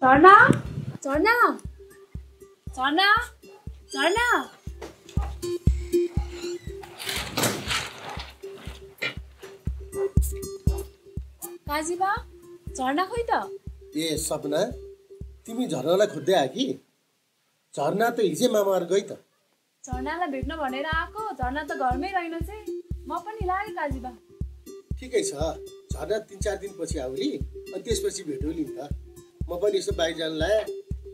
झर्ना झर्ना झर्ना झर्ना काजीबा झर्ना खोइ त ए सपना तिमी झर्नालाई खोज्दै आयो कि झर्ना त हिजै मामाहरु गई त झर्नालाई भेट्न भनेर आएको झर्ना त घरमै रहेनछ म पनि लागे काजीबा ठिकै छ झर्ना 3-4 दिन पछि आउली अनि त्यसपछि भेटौली नि त म पनि यसो बाहिर जान लाए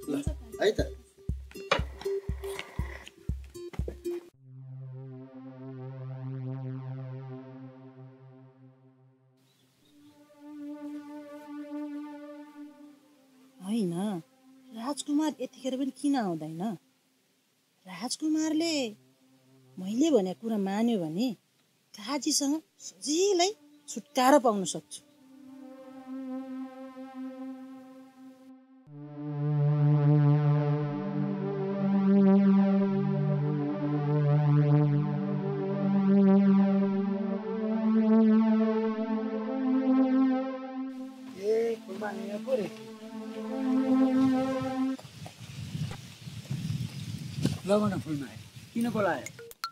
ल है त हैन राजकुमार यतिखेर पनि किन आउँदैन राजकुमारले मैले भने कुरा मान्यो भने काजीसँग सजिलै छुटकारा पाउन सक्छु किन बोलायो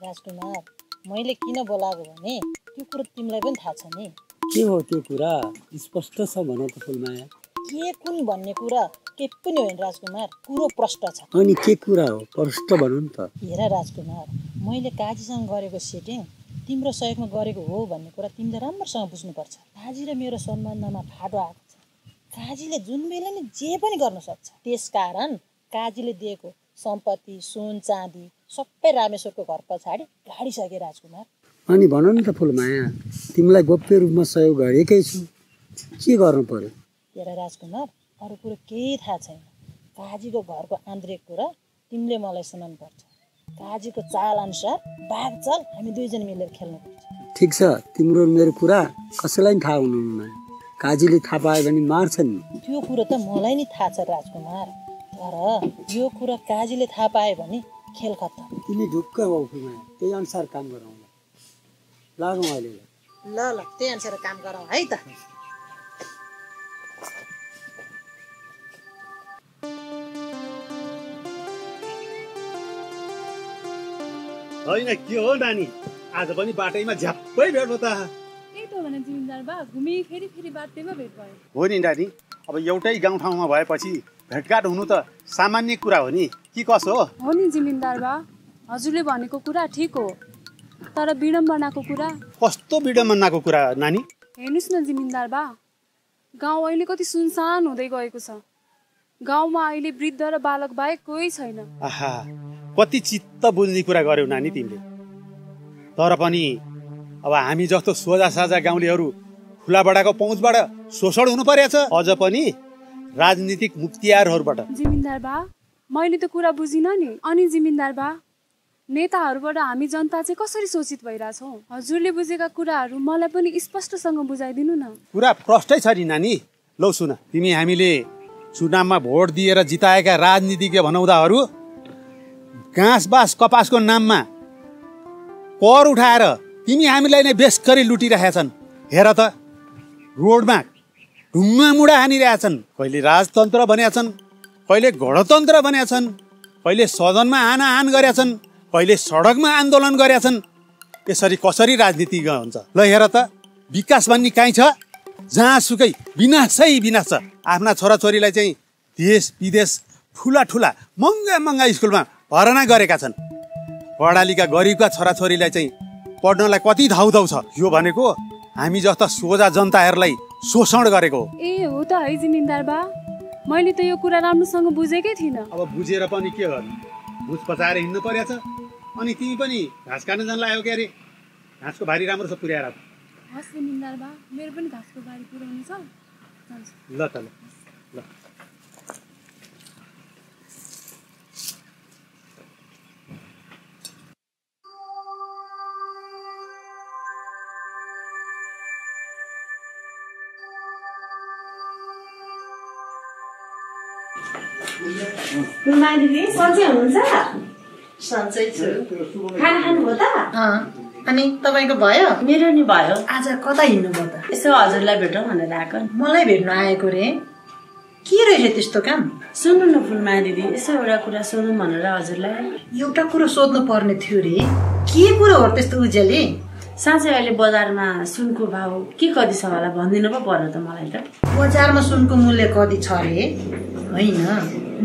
राजकुमार मैले किन बोलाएको भने त्यो कुरा तिमीलाई पनि थाहा छ नि के हो त्यो कुरा स्पष्ट छ भन त फुलमाया के कुन भन्ने कुरा के पनि होइन राजकुमार कुरो प्रष्ट छ अनि के कुरा हो प्रष्ट भन नि त हेर राजकुमार मैले काजीसँग गरेको सेटिङ तिम्रो सहयोगमा गरेको हो भन्ने कुरा तिमीले राम्रोसँग बुझ्नुपर्छ काजी र मेरो सम्बन्धमा फाटो आएको छ काजीले जुन बेला नि जे पनि गर्न सक्छ त्यसकारण काजीले दिएको सम्पत्ति सुन चाँदी सबै रामेश्वरको घर पछाडि गाडिसके राजकुमार अनि भन नि त फुलमाया तिमीलाई गोप्य रूपमा सहयोग गरेकै छु के गर्नु पर्यो हेर राजकुमार अरू कुरो केही थाहा छैन काजीको घरको आन्तरिक कुरा तिमीले मलाई सुनाउनुपर्छ काजीको चाल अनुसार बाघ चाल हामी दुईजना मिलेर खेल्नुपर्छ ठिक छ तिम्रो मेरो कुरा कसैलाई पनि थाहा हुनुहुन्न काजीले थाहा पायो भने मार्छन् त्यो कुरो त मलाई नि थाहा छ राजकुमार तर यो कुरा काजीले थाहा पायो भने खेल खत्तम तिमी ढुक्क हो फुलमाया त्यही अनुसार काम गरौँ लागौँ अहिले ल त्यही अनुसार काम गरौँ है त होइन के हो नानी आज पनि बाटैमा झ्याप्पै भेट्नु त त्यही त भने जिम्मेदार बा घुमी फेरि बाटैमा भेट भयो हो नि नानी अब एउटै गाउँठाउँमा भएपछि भेटघाट हुनु त सामान्य कुरा हो नि के कसो हो नि जिम्मेदार बा हजुरले भनेको कुरा ठिक हो तर विडम्बनाको कुरा कस्तो विडम्बनाको कुरा नानी हेर्नुस् न जिम्मेदार बा गाउँ अहिले कति सुनसान हुँदै गएको छ गाउँमा अहिले वृद्ध र बालक बाहेक कोही छैन आहा कति चित्त बुझ्ने कुरा गर्यौ नानी तिमीले तर पनि अब हामी जस्तो सोझा साझा गाउँलेहरू ठुलाबडाको पहुँचबाट शोषण हुनु परेछ अझ पनि राजनीतिक मुक्तियारहरूबाट जिम्मेदार बा मैले त कुरा बुझिनँ नि अनि जिम्मेदार बा नेताहरूबाट हामी जनता चाहिँ कसरी शोषित भइरहेछौँ हजुरले बुझेका कुराहरू मलाई पनि स्पष्टसँग बुझाइदिनु न कुरा प्रष्टै छ नि नानी लौ सुन तिमी हामीले चुनावमा भोट दिएर जिताएका राजनीतिज्ञ भनाउँदाहरू घाँस बाँस कपासको नाममा कर उठाएर तिमी हामीलाई नै बेसकरी लुटिरहेका छन् हेर त रोडमा ढुङ्गा मुढा हानिरहेछन् कहिले राजतन्त्र भनेका छन् कहिले गणतन्त्र भनेका छन् कहिले सदनमा हानाहान गरेका छन् कहिले सडकमा आन्दोलन गरेका छन् यसरी कसरी राजनीति हुन्छ ल हेर त विकास भन्ने काहीँ छ जहाँसुकै विनाशै विनाश छ आफ्ना छोराछोरीलाई चाहिँ देश विदेश ठुला ठुला महँगा स्कुलमा भर्ना गरेका छन् पढालिका गरिबका छोराछोरीलाई चाहिँ पढ्नलाई कति धाउधाउ छ यो भनेको हामी जस्ता सोझा जनताहरूलाई शोषण गरेको ए हो त है जिम्मेदार बा मैले त यो कुरा राम्रोसँग बुझेकै थिइनँ अब बुझेर पनि के गर्नु बुझ पचाएर हिँड्नु परेछ अनि तिमी पनि घाँस काट्न जान लाग्यो के अरे घाँसको भारी राम्रो छ पुर्याएर हस् जिम्मेदार बा मेरो पनि घाँसको भारी पुर्याउनु छ ल त ल दिदी सन्चै हुनुहुन्छ सन्चै छु खाना खानुभयो त अनि तपाईँको भयो मेरो नि भयो आज कता हिँड्नुभयो त यसो हजुरलाई भेटौँ भनेर आएको मलाई भेट्न आएको रे के रहेछ त्यस्तो काम? सुन्नु न फुलमाया दिदी, यसो एउटा कुरा सोधौँ भनेर हजुरलाई। एउटा कुरो सोध्नु पर्ने थियो रे। के कुरो हो त्यस्तो उज्याले? साँच्चै अहिले बजारमा सुनको भाउ के कति छ होला भनिदिनु पो पर्यो त मलाई त। बजारमा सुनको मूल्य कति छ रे? होइन,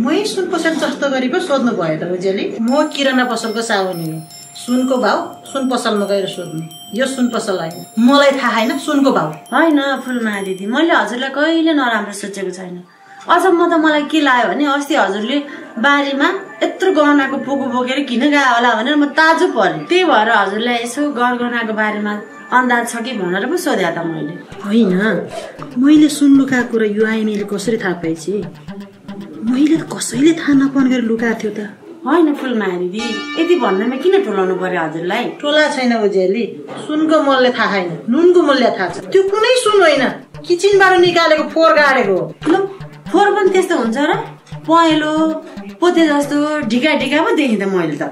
मै सुन पसल जस्तो गरी पो सोध्नु भयो त उज्याले। म किराना पसलको साउनी हो। सुनको भाउ सुन पसलमा गएर सोध्नु, यो सुन पसल होइन। मलाई थाहा छैन सुनको भाउ। होइन फुलमाया दिदी, मैले हजुरलाई कहिले नराम्रो सोचेको छैन। अझ मलाई के लाग्यो भने अस्ति हजुरले बारीमा यत्रो गहनाको पोको बोकेर किन गयो होला भनेर म ताजु परेँ। त्यही भएर हजुरलाई यसो गहनाको बारेमा अन्दाज छ कि भनेर पो सोधे त मैले। होइन, मैले सुन लुकाएको कुरा यो आइमीले कसरी थाहा पाएछि? मैले कसैले थाहा नपाउने गरी लुकाएको थियो त। होइन फुलमाया दिदी, यति भन्दैमा किन टोलाउनु पर्यो हजुरलाई? टोला छैन उज्याली। सुनको मूल्य थाहा छैन, नुनको मूल्य थाहा छ। त्यो कुनै सुन होइन, किचनबाट निकालेको फोहोर गाडेको। ल फोहोर पनि त्यस्तो हुन्छ र? पहेँलो पोते जस्तो ढिका ढिका पो देखेँ त मैले त।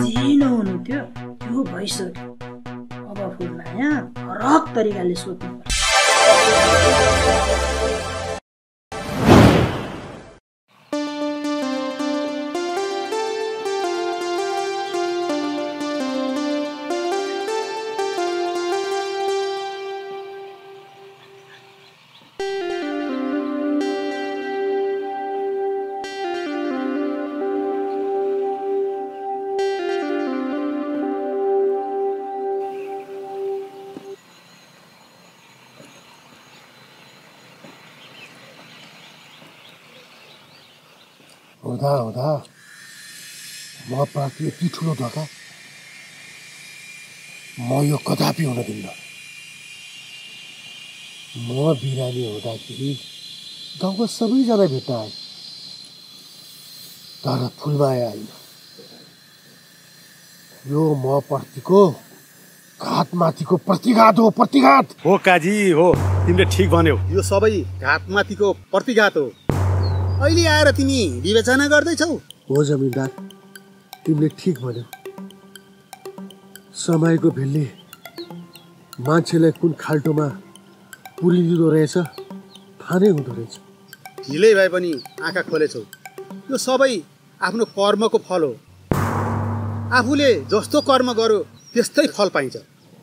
जे नहुनु थियो त्यो भइसक्यो। अब फुलमाया फरक तरिकाले सोध्नु पर्छ। हुँदा म प्रति यति ठुलो धोका म यो कदापि हुन दिन्न। म बिरामी हुँदाखेरि गाउँका सबैजना भेट्न आए, तर फुलमाया आइन। यो म प्रतिको घातमाथिको प्रतिघात हो, प्रतिघात हो काजी हो, तिमीले ठिक भन्यौ। यो सबै घातमाथिको प्रतिघात हो। अहिले आएर तिमी विवेचना गर्दैछौ? हो जमिनदार, तिमीले ठिक भन्यौ। समयको भिलले मान्छेलाई कुन खाल्टोमा पुरिदिँदो रहेछ थाहा नै हुँदो रहेछ। ढिलै भए पनि आँखा खोलेछौ। यो सबै आफ्नो कर्मको फल हो। आफूले जस्तो कर्म गर्यो त्यस्तै फल पाइन्छ।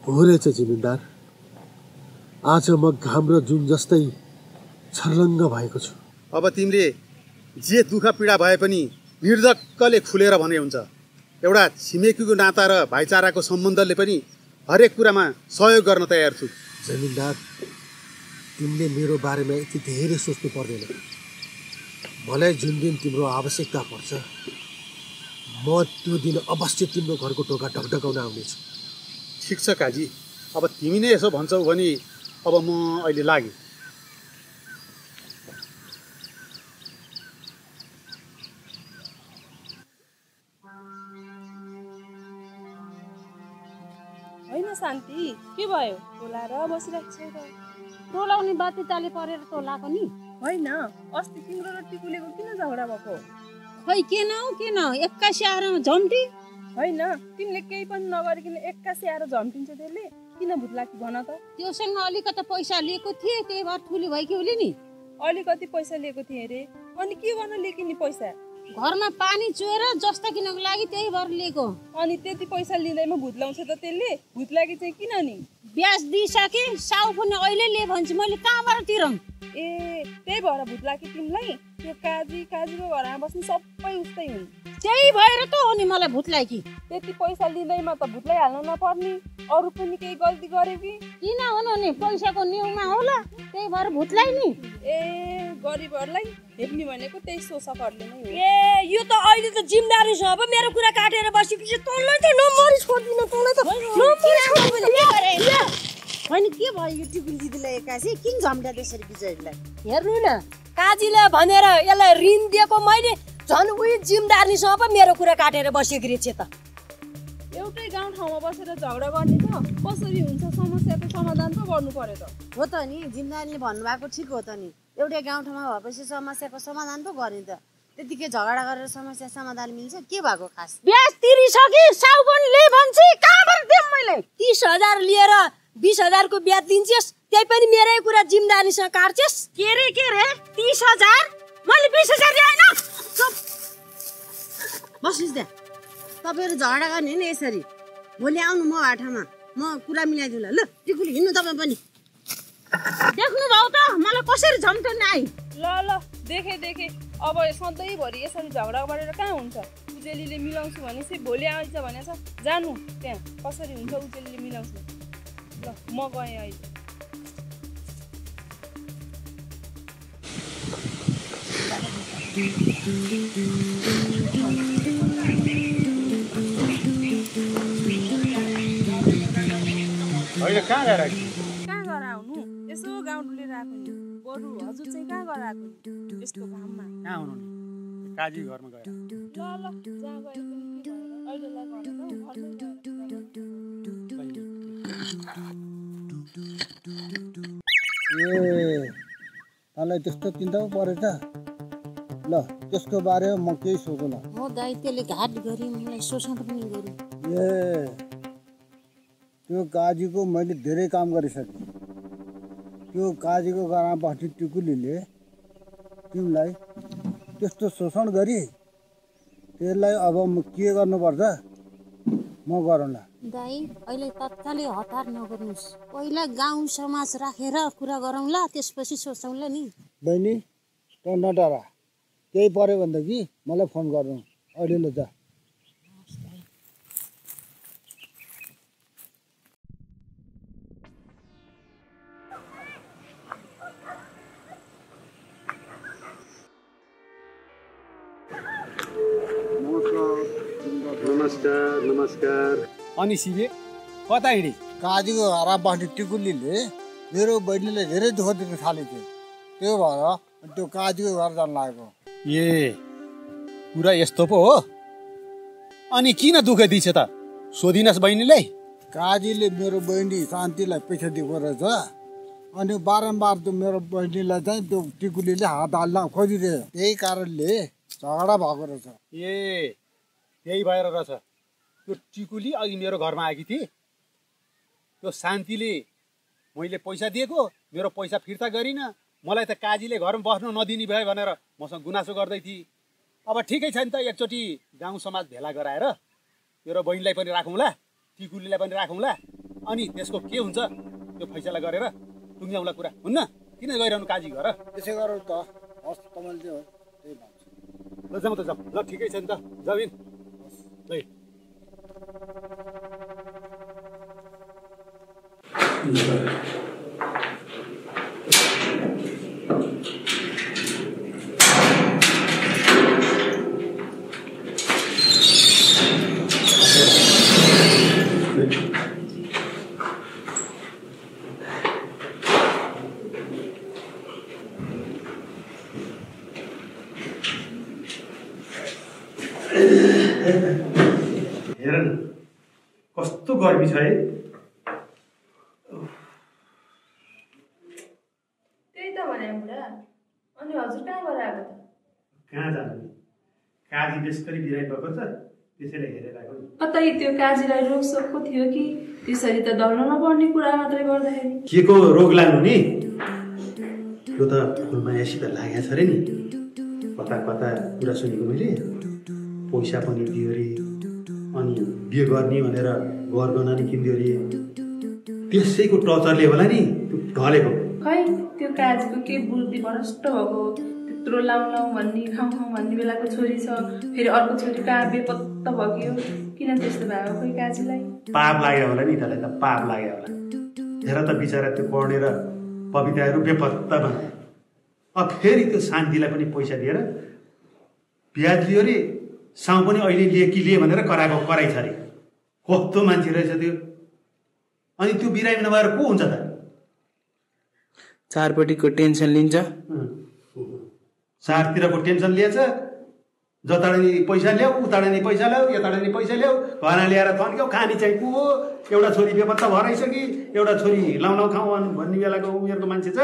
हो रहेछ जमिनदार। आज म घाम र जुन जस्तै छर्लङ्ग भएको छु। अब तिमीले जे दुःख पीडा भए पनि निर्धक्कले खुलेर भने हुन्छ। एउटा छिमेकीको नाता र भाइचाराको सम्बन्धले पनि हरेक कुरामा सहयोग गर्न तयार छु। जमिनदार, तिमीले मेरो बारेमा यति धेरै सोच्नु पर्दैन। मलाई जुन दिन तिम्रो आवश्यकता पर्छ म त्यो दिन अवश्य तिम्रो घरको ढोका ढकढकाउन आउनेछु। ठिक छ काजी, अब तिमी नै यसो भन्छौ भने अब म अहिले लागेँ। होइन शान्ति, के भयो? टोलाएर बसिरहेको छौ त? टोलाउने बाती ताली परेर टोलाको नि होइन, अस्ति तिम्रो र टिकुलेको किन झगडा भएको? खै के न एक्कासी आएर झम्टी। होइन, तिमीले केही पनि नगरिकन एक्कासी आएर झम्टिन्छ त्यसले? किन भुत्लाकी भन त? त्योसँग अलिकति पैसा लिएको थिएँ, त्यही भएर ठुली भइकी उली नि। अलिकति पैसा लिएको थिएँ अरे, अनि के गर्न लिएकी नि पैसा? घरमा पानी चुहेर जस्ता किनको लागि त्यही भएर लिएको। अनि त्यति पैसा लिँदैमा भुत्लाउँछ त त्यसले? भुत्लाकी चाहिँ किन नि? ब्याज दिइसके, साउ पनि अहिले ले भन्छु, मैले कहाँबाट तिरौँ? ए, त्यही भएर भुत्लाकी तिमीलाई? त्यो काजीको घरमा बस्ने सबै उस्तै हुन्। त्यही भएर त हो नि मलाई भुत्लाकी। त्यति पैसा लिँदैमा त भुत्लाइहाल्नु नपर्ने? अरू पनि केही गल्ती गर्यो कि? किन हुनु नि, पैसाको न्युमा होला, त्यही भएर भुत्लाइ नि। ए, गरिबहरूलाई हेप्ने भनेको त्यही शोषकहरूले नै हो। ए, यो त अहिले त जिम्मेदारी छ। अब मेरो कुरा काटेर बसेपछि तँलाई त नमरी छोड्दिन, तँलाई त नमरी छोड्दिन। होइन के भयो यो टिकुल दिदीलाई एक्कासी किन झम्टा त्यसरी बिचारीलाई? हेर्नु न, काजीले भनेर यसलाई ऋण दिएको मैले झन् उही जिम्मेदारीसँग पो मेरो कुरा काटेर बसेको रहेछ त। एउटै गाउँ ठाउँमा बसेर झगडा गर्ने त कसरी हुन्छ? समस्याको समाधान त गर्नु पर्यो त। हो त नि, जिम्मेदारीले भन्नुभएको ठिक हो त नि। एउटै गाउँठाउँमा भएपछि समस्याको समाधान पो गर्ने त। त्यतिकै झगडा गरेर समस्या समाधान मिल्छ? के भएको खास? ब्याज तिरिसके, साउ पनि ले भन्छ, कहाँबाट दिउँ मैले? 30,000 लिएर 20,000 को ब्याज दिन्छस् त्यही पनि मेरै कुरा जिम्मेदारीसँग काट्छस्। के रे 30,000 मैले 20,000 दिएन। बस्नुहोस् त्यहाँ। तपाईँहरू झगडा गर्ने नि यसरी। भोलि आउनु म आठामा, म कुरा मिलाइदिउँला। ल टिकुली हिँड्नु तपाईँ पनि। देख्नु भाउ त मलाई कसरी झम्टन आइ। ल देखे अब सधैँभरि यसरी झगडा गरेर कहाँ हुन्छ। उजेलीले मिलाउँछु भनेपछि भोलि आइज भनेछ जानु त्यहाँ कसरी हुन्छ उजेलीले मिलाउँछु। ल म गएँ अहिले। कहाँ गएर आउनु यसो गाउँ डुलेर आएको नि। बरु हजुर चाहिँ कहाँ गएर आएको नि यस्तो घाममा। कहाँ हुनु नि काजी घरमा गएर। ल जहाँ गए पनि के भयो अहिलेलाई घरमा तँलाई त्यस्तो चिन्ता पो परेछ। ल त्यसको बारेमा म केही सोचौँला। हो दाइ त्यसले घाट गरी मलाई शोषण पनि गऱ्यो। त्यो काजीको मैले धेरै काम गरिसकेँ। त्यो काजीको घरमा बस्ने टिकुलीले तिमीलाई त्यस्तो शोषण गरी त्यसलाई अब म के गर्नुपर्छ म गरौँला। दाइ अहिले तत्कालै हतार नगर्नुहोस्। पहिला गाउँ समाज राखेर कुरा गरौँला त्यसपछि सोचौँला नि। बहिनी त नडरा केही पर्यो भनेदेखि मलाई फोन गर्नु अहिले ल जा। नमस्कार। अनि शिवे कता हिँडी? काजीको घरमा बस्ने टिकुलीले मेरो बहिनीलाई धेरै दुःख दिन थालेको थियो। त्यो भएर त्यो काजीको घर जान लागेको। कुरा यस्तो पो हो? अनि किन दुःख दिन्छ त सोधिनस् बहिनीलाई? काजीले मेरो बहिनी शान्तिलाई पैसा दिएको रहेछ। अनि बारम्बार त्यो मेरो बहिनीलाई चाहिँ त्यो टिकुलीले हात हाल्न खोजिदियो। त्यही कारणले झगडा भएको रहेछ। त्यही भएर रहेछ त्यो टिकुली अघि मेरो घरमा आएकी थिए। त्यो शान्तिले मैले पैसा दिएको मेरो पैसा फिर्ता गरिन। मलाई त काजीले घरमा बस्न नदिने भयो भनेर मसँग गुनासो गर्दै थिए। अब ठिकै छ नि त एकचोटि गाउँ समाज भेला गराएर मेरो बहिनीलाई पनि राखौँला टिकुलीलाई पनि राखौँला। अनि त्यसको के हुन्छ त्यो फैसला गरेर टुङ्ग्याउँला कुरा हुन्न। किन गइरहनु काजी घर? त्यसै गरौँ त। हस् तपाईँले हो त्यही भन्छु। ल जाउँ त जाउँ। ल ठिकै छ नि त जाउँ। हेर न कस्तो गर्मी छ है। त्यही त भने बुढा। अनि हजुर कहाँ गएर आएको त? कहाँ जानु नि काजी बेसरी बिरामी भएको छ त्यसैले हेरेर आएको नि। कतै त्यो काजीलाई रोग सोखको थियो कि त्यसरी त डल्न नपर्ने कुरा मात्रै गर्दाखेरि के को रोग लाग्नु नि? त्यो त फुलमायासित लागेको छ अरे नि। कता कता कुरा सुनेको मैले। पैसा पनि दियो अरे अनि बिहे गर्ने भनेर गरगहना नि किनिदियो अरे। त्यसैको टर्चरले होला नि ढलेको। खै त्यो काजीको के बुद्धि भ्रष्ट भएको। त्यत्रो लाउँ भन्ने खाउँ भन्ने बेलाको छोरी छ फेरि अर्को छोरी कहाँ बेपत्ता भगियो। किन त्यस्तो भएको खोइ काजीलाई? पाप लाग्यो होला नि त्यसलाई त पाप लाग्यो होला। हेर त बिचरा त्यो पढेर पविताहरू बेपत्ता बनायो। अब फेरि त्यो शान्तिलाई पनि पैसा दिएर ब्याज लियो अरे। साउ पनि अहिले लिए कि लिए भनेर कराइ छ अरे। कस्तो मान्छे रहेछ त्यो। अनि त्यो बिरामी नभएर को हुन्छ त? चारपट्टिको टेन्सन लिन्छ। चारतिरको टेन्सन लिएछ। जताडा नि पैसा ल्याऊ उताडा नि पैसा ल्याऊ यताडा नि पैसा ल्याऊ घरमा ल्याएर थन्क्यौ। खानी चाहिँ को हो? एउटा छोरी बेपत्ता भराइसकि एउटा छोरी लाउँ खाउँ भन्ने बेलाको उमेरको मान्छे छ।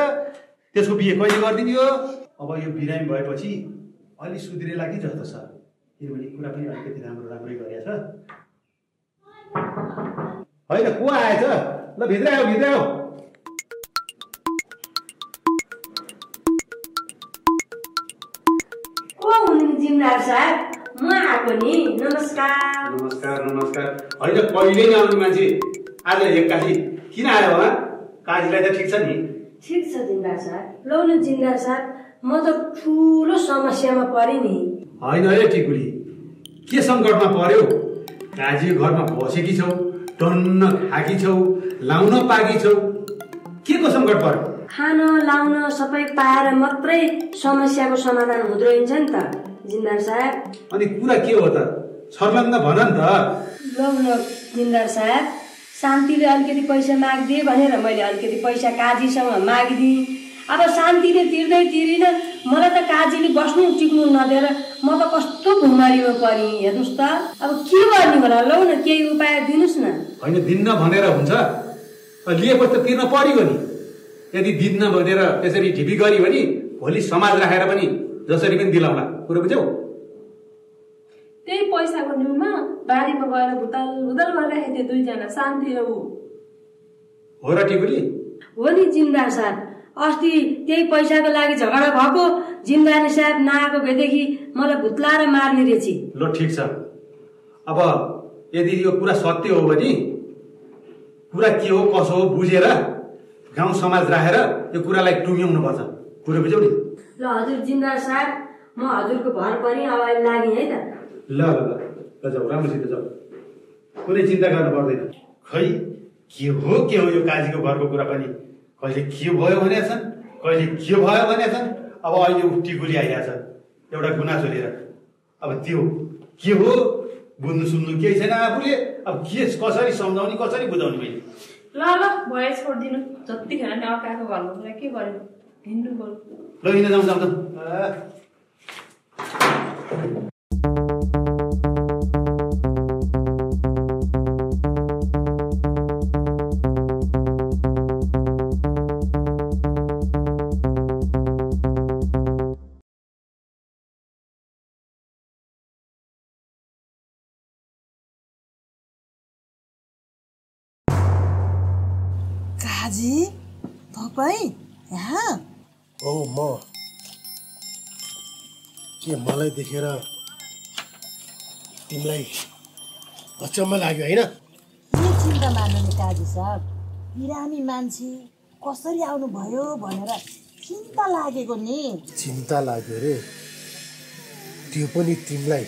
त्यसको बिहे कहिले गरिदिने हो? अब यो बिरामी भएपछि अलि सुध्रिएला कि जस्तो छ। किनभने कुरा पनि अलिकति राम्रै गरेछ होइन। को आएछ? ल भित्रै आऊ भित्रै आऊ। को हुनुहुन्छ जिमदार साहब? म आएको नि। नमस्कार। नमस्कार नमस्कार। होइन कहिले नै आउने मान्छे आज एक्कासी किन आयो होला? काजीलाई त ठिक छ नि? ठिक छ जिमदार साहब। लौ न जिमदार साहब, म त ठुलो समस्यामा परेँ नि। होइन है टिकुली, के सङ्कटमा पर्यो? काजी घरमा बसेकी छौ, टन्न खाकी छौ, लाउन पाकी छौ, के को सङ्कट पर्यो? खान लाउन सबै पाएर मात्रै समस्याको समाधान हुँदो रहेछ नि त जिमदार साहब। अनि कुरा के हो त? छर्लङ्ग भन नि त। लौ न जिमदार साहब, शान्तिले अलिकति पैसा मागिदिए भनेर मैले अलिकति पैसा काजीसँग मागिदिएँ। अब शान्तिले तिर्दै तिरिन मलाई त काजीले बस्नु टिक्नु नदिएर म त कस्तो भुमारीमा परेँ हेर्नुहोस् त। अब के गर्ने होला? लौ न केही उपाय दिनुहोस् न। होइन दिन्न भनेर हुन्छ? लिएपछि त तिर्न पर्यो नि। यदि दिन्न भनेर त्यसरी ढिपी गऱ्यो भने भोलि समाज राखेर पनि जसरी पनि दिलाउला। कुरो बुझ्यौ? त्यही पैसाको न्युमा बारीमा गएर भुताल भुताल गरिराखेको थियो दुईजना, शान्ति र ऊ। हो र टिकुली? हो नि जिमदार साहब, अस्ति त्यही पैसाको लागि झगडा भएको। जिमदार साहब नआएको भएदेखि मलाई भुत्लाएर मार्ने रहेछ। ल ठिक छ। अब यदि यो कुरा सत्य हो भने कुरा के हो कसो हो बुझेर गाउँ समाज राखेर यो कुरालाई टुङ्ग्याउनु पर्छ। कुरो बुझ्यौ नि? ल हजुर जिमदार साहब, म हजुरको भर पनि अब अहिले लागेँ है त। ल ल ल जाऊ, राम्रोसित जाऊ, कुनै चिन्ता गर्नु पर्दैन। खै के हो यो काजीको घरको कुरा पनि कहिले के भयो भनेका छन्, कहिले के भयो भनेका छन्। अब अहिले टिकुली आइरहेछ एउटा गुनासो लिएर। अब त्यो के हो बुझ्नु सुन्नु केही छैन आफूले। अब के कसरी सम्झाउने कसरी बुझाउने मैले? ल ल भयो छोडिदिनु। जतिखेर नि अर्काको घरमा गएर के गर्नु, हिँड्नु बोल्नु। ल हिँड्न जाउँ जाउँ। काजी तपाईँ यहाँ? हो म। के मलाई देखेर तिमीलाई अचम्म लाग्यो होइन? के चिन्ता मान्नु नि काजी साहब, बिरामी मान्छे कसरी आउनुभयो भनेर चिन्ता लागेको नि। चिन्ता लाग्यो रे? त्यो पनि तिमीलाई?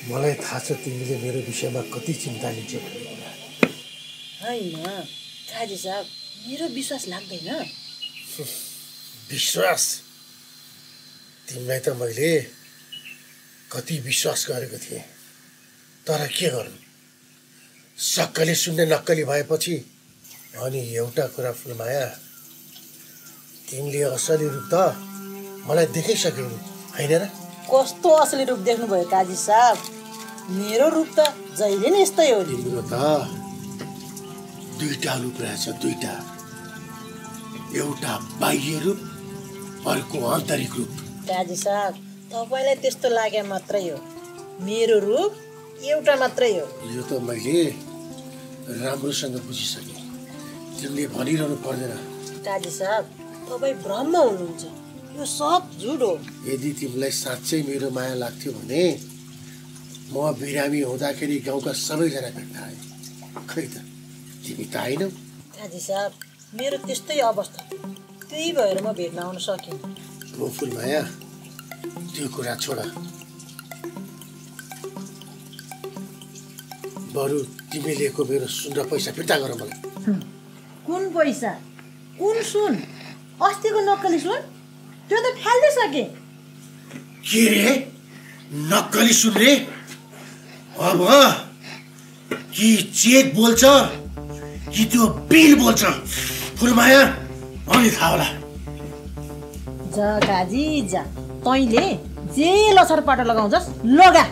मलाई थाहा छ तिमीले मेरो विषयमा कति चिन्ता लिन्छौ भन्ने कुरा। होइन काजी साहब, मेरो विश्वास लाग्दैन। विश्वास? तिमीलाई त मैले कति विश्वास गरेको थिएँ, तर के गर्नु, सक्कली सुन्ने नक्कली भएपछि। अनि एउटा कुरा फुलमाया, तिमीले असली रूप त मलाई देखाइसक्यौ नि होइन र? कस्तो असली रूप देख्नुभयो काजी साहब? मेरो रूप त जहिले नै यस्तै हो। तिम्रो त दुईटा रूप रहेछ, दुईटा। एउटा बाह्य रूप, अर्को आन्तरिक रूप। काजी साहब तपाईँलाई त्यस्तो लागे मात्रै हो, मेरो रूप एउटा मात्रै हो। यो त मैले राम्रोसँग बुझिसकेँ, तिमीले भनिरहनु पर्दैन। काजी साहब तपाईँ ब्रह्म हुनुहुन्छ, यो सब झुट हो। यदि तिमीलाई साँच्चै मेरो माया लाग्थ्यो भने म बिरामी हुँदाखेरि गाउँका सबैजना भेट्न आए। खै त तिमी त आएनौ। काजी साहब मेरो त्यस्तै अवस्था, त्यही भएर म भेट्न आउन सकिनँ। हो फुलमाया, त्यो कुरा छोड। बरु तिमी लिएको मेरो सुन र पैसा फिर्ता गर मलाई। कुन पैसा? कुन सुन? अस्तिको नक्कली सुन त्यो त फाल्दिसके। के रे? नक्कली सुन रे? अब कि चेक बोल्छ कि त्यो बिल बोल्छ? फुलमाया अनि थाहा होला। जा काजी जा, तैँले जे लछरपाटा लगाउँछस् लगा।